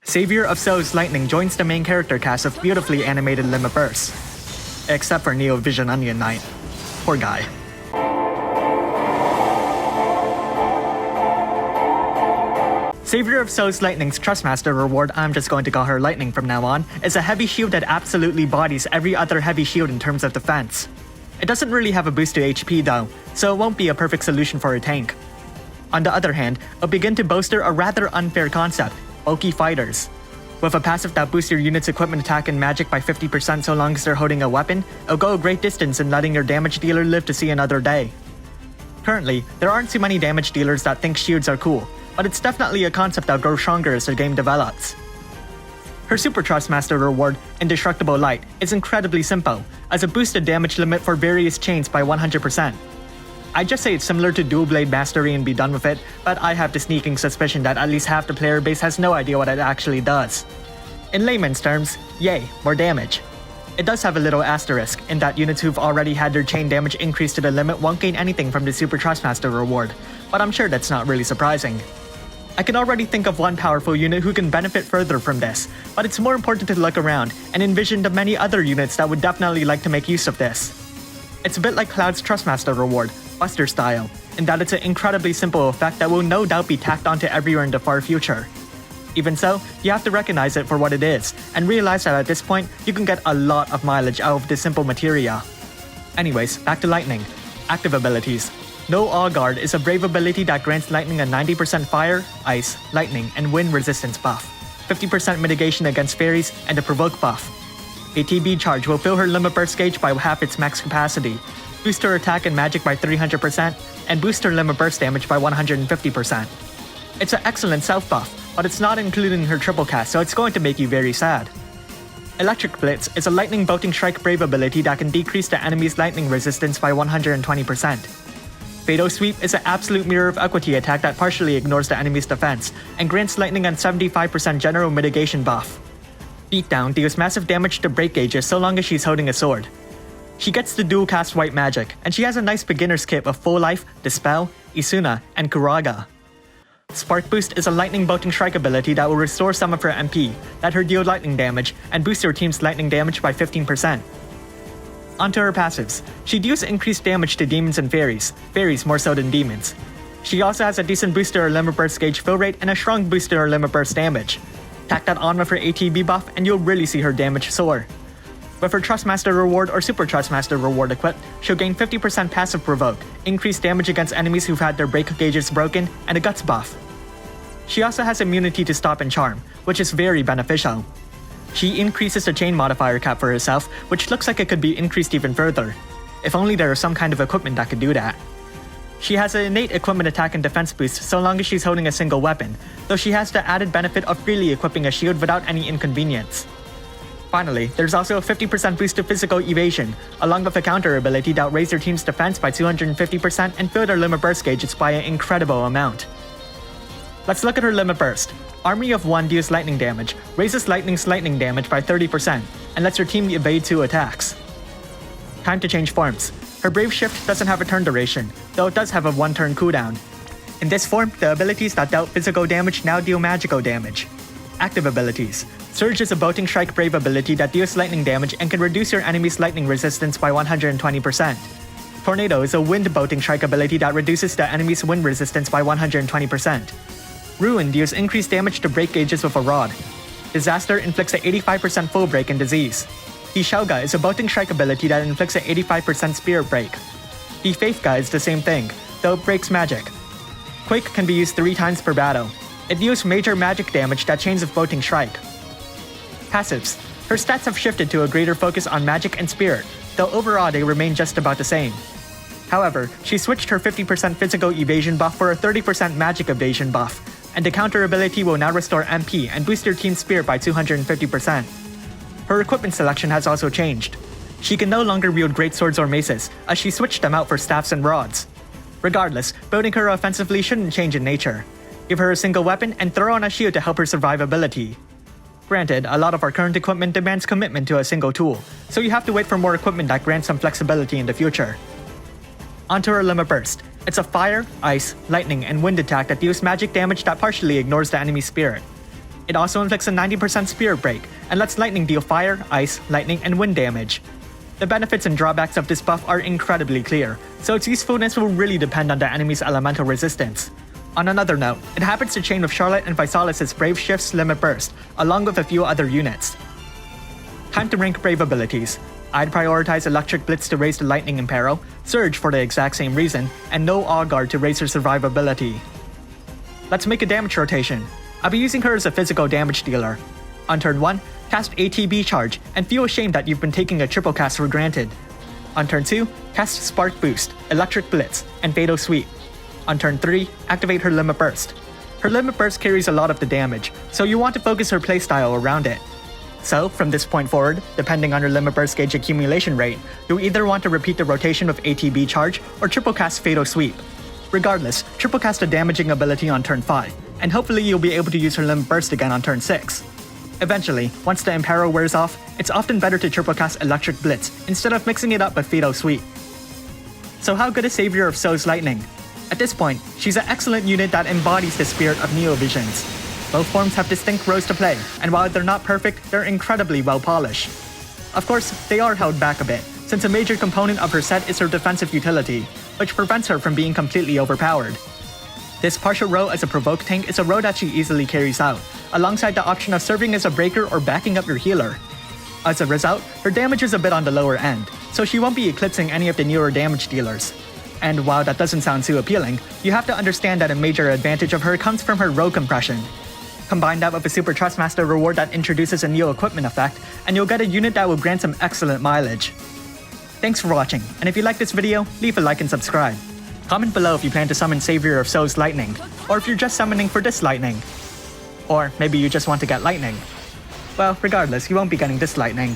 Savior of Souls Lightning joins the main character cast of beautifully animated limit bursts. Except for Neo Vision Onion Knight. Poor guy. Savior of Souls Lightning's Trustmaster reward, I'm just going to call her Lightning from now on, is a heavy shield that absolutely bodies every other heavy shield in terms of defense. It doesn't really have a boost to HP though, so it won't be a perfect solution for a tank. On the other hand, it'll begin to bolster a rather unfair concept, bulky fighters. With a passive that boosts your unit's equipment attack and magic by 50% so long as they're holding a weapon, it'll go a great distance in letting your damage dealer live to see another day. Currently, there aren't too many damage dealers that think shields are cool, but it's definitely a concept that'll grow stronger as the game develops. Her Super Trustmaster reward, Indestructible Light, is incredibly simple, as a boosted damage limit for various chains by 100%. I'd just say it's similar to Dual Blade Mastery and be done with it, but I have the sneaking suspicion that at least half the player base has no idea what it actually does. In layman's terms, yay, more damage. It does have a little asterisk, in that units who've already had their chain damage increased to the limit won't gain anything from the Super Trustmaster reward, but I'm sure that's not really surprising. I can already think of one powerful unit who can benefit further from this, but it's more important to look around and envision the many other units that would definitely like to make use of this. It's a bit like Cloud's Trustmaster reward, Buster style, in that it's an incredibly simple effect that will no doubt be tacked onto everywhere in the far future. Even so, you have to recognize it for what it is, and realize that at this point, you can get a lot of mileage out of this simple materia. Anyways, back to Lightning. Active abilities. No All Guard is a brave ability that grants Lightning a 90% fire, ice, lightning, and wind resistance buff, 50% mitigation against fairies, and a provoke buff. ATB Charge will fill her limit burst gauge by half its max capacity, boost her attack and magic by 300%, and boost her limit burst damage by 150%. It's an excellent self buff, but it's not including her triple cast, so it's going to make you very sad. Electric Blitz is a lightning bolting strike brave ability that can decrease the enemy's lightning resistance by 120%. Fatal Sweep is an absolute mirror of equity attack that partially ignores the enemy's defense, and grants lightning a 75% general mitigation buff. Beatdown deals massive damage to break gauges so long as she's holding a sword. She gets to dual cast white magic, and she has a nice beginner's kit of Full Life, Dispel, Isuna, and Kuraga. Spark Boost is a lightning bolting strike ability that will restore some of her MP, let her deal lightning damage, and boost her team's lightning damage by 15%. Onto her passives. She deals increased damage to demons and fairies more so than demons. She also has a decent boost to her limit burst gauge fill rate and a strong boost to her limit burst damage. Tack that on with her ATB buff and you'll really see her damage soar. With her Trustmaster reward or Super Trustmaster reward equipped, she'll gain 50% passive provoke, increased damage against enemies who've had their break gauges broken, and a guts buff. She also has immunity to stop and charm, which is very beneficial. She increases the chain modifier cap for herself, which looks like it could be increased even further. If only there was some kind of equipment that could do that. She has an innate equipment attack and defense boost so long as she's holding a single weapon, though she has the added benefit of freely equipping a shield without any inconvenience. Finally, there's also a 50% boost to physical evasion, along with a counter ability that will raise your team's defense by 250% and fill their limit burst gauges by an incredible amount. Let's look at her limit burst. Army of 1 deals lightning damage, raises Lightning's lightning damage by 30%, and lets her team evade 2 attacks. Time to change forms. Her Brave Shift doesn't have a turn duration, though it does have a 1-turn cooldown. In this form, the abilities that dealt physical damage now deal magical damage. Active abilities. Surge is a bolting strike brave ability that deals lightning damage and can reduce your enemy's lightning resistance by 120%. Tornado is a wind bolting strike ability that reduces the enemy's wind resistance by 120%. Ruin deals increased damage to break gauges with a rod. Disaster inflicts an 85% full break and disease. Hishelga is a bolting strike ability that inflicts an 85% spirit break. The Faithga is the same thing, though it breaks magic. Quake can be used 3 times per battle. It deals major magic damage that chains of bolting strike. Passives. Her stats have shifted to a greater focus on magic and spirit, though overall they remain just about the same. However, she switched her 50% physical evasion buff for a 30% magic evasion buff, and the counter ability will now restore MP and boost your team's spirit by 250%. Her equipment selection has also changed. She can no longer wield great swords or maces, as she switched them out for staffs and rods. Regardless, building her offensively shouldn't change in nature. Give her a single weapon and throw on a shield to help her survivability. Granted, a lot of our current equipment demands commitment to a single tool, so you have to wait for more equipment that grants some flexibility in the future. Onto her limit burst. It's a fire, ice, lightning, and wind attack that deals magic damage that partially ignores the enemy's spirit. It also inflicts a 90% Spirit Break, and lets lightning deal fire, ice, lightning, and wind damage. The benefits and drawbacks of this buff are incredibly clear, so its usefulness will really depend on the enemy's elemental resistance. On another note, it happens to chain with Charlotte and Vysalis' Brave Shift's Limit Burst, along with a few other units. Time to rank Brave abilities. I'd prioritize Electric Blitz to raise the Lightning Impero, Surge for the exact same reason, and no Awe Guard to raise her survivability. Let's make a damage rotation. I'll be using her as a physical damage dealer. On turn 1, cast ATB Charge, and feel ashamed that you've been taking a triple cast for granted. On turn 2, cast Spark Boost, Electric Blitz, and Fatal Sweep. On turn 3, activate her Limit Burst. Her Limit Burst carries a lot of the damage, so you want to focus her playstyle around it. So, from this point forward, depending on her Limit Burst gauge accumulation rate, you'll either want to repeat the rotation with ATB Charge or triple cast Fatal Sweep. Regardless, triple cast a damaging ability on turn 5, and hopefully you'll be able to use her Limit Burst again on turn 6. Eventually, once the Impero wears off, it's often better to triple cast Electric Blitz instead of mixing it up with Fatal Sweep. So how good is Savior of Soul's Lightning? At this point, she's an excellent unit that embodies the spirit of Neovisions. Both forms have distinct roles to play, and while they're not perfect, they're incredibly well polished. Of course, they are held back a bit, since a major component of her set is her defensive utility, which prevents her from being completely overpowered. This partial role as a provoke tank is a role that she easily carries out, alongside the option of serving as a breaker or backing up your healer. As a result, her damage is a bit on the lower end, so she won't be eclipsing any of the newer damage dealers. And while that doesn't sound too appealing, you have to understand that a major advantage of her comes from her rogue compression. Combine that with a Super Trustmaster reward that introduces a Neo equipment effect, and you'll get a unit that will grant some excellent mileage. Thanks for watching, and if you like this video, leave a like and subscribe. Comment below if you plan to summon Savior of Soul's Lightning, or if you're just summoning for this lightning. Or maybe you just want to get lightning. Well, regardless, you won't be getting this lightning.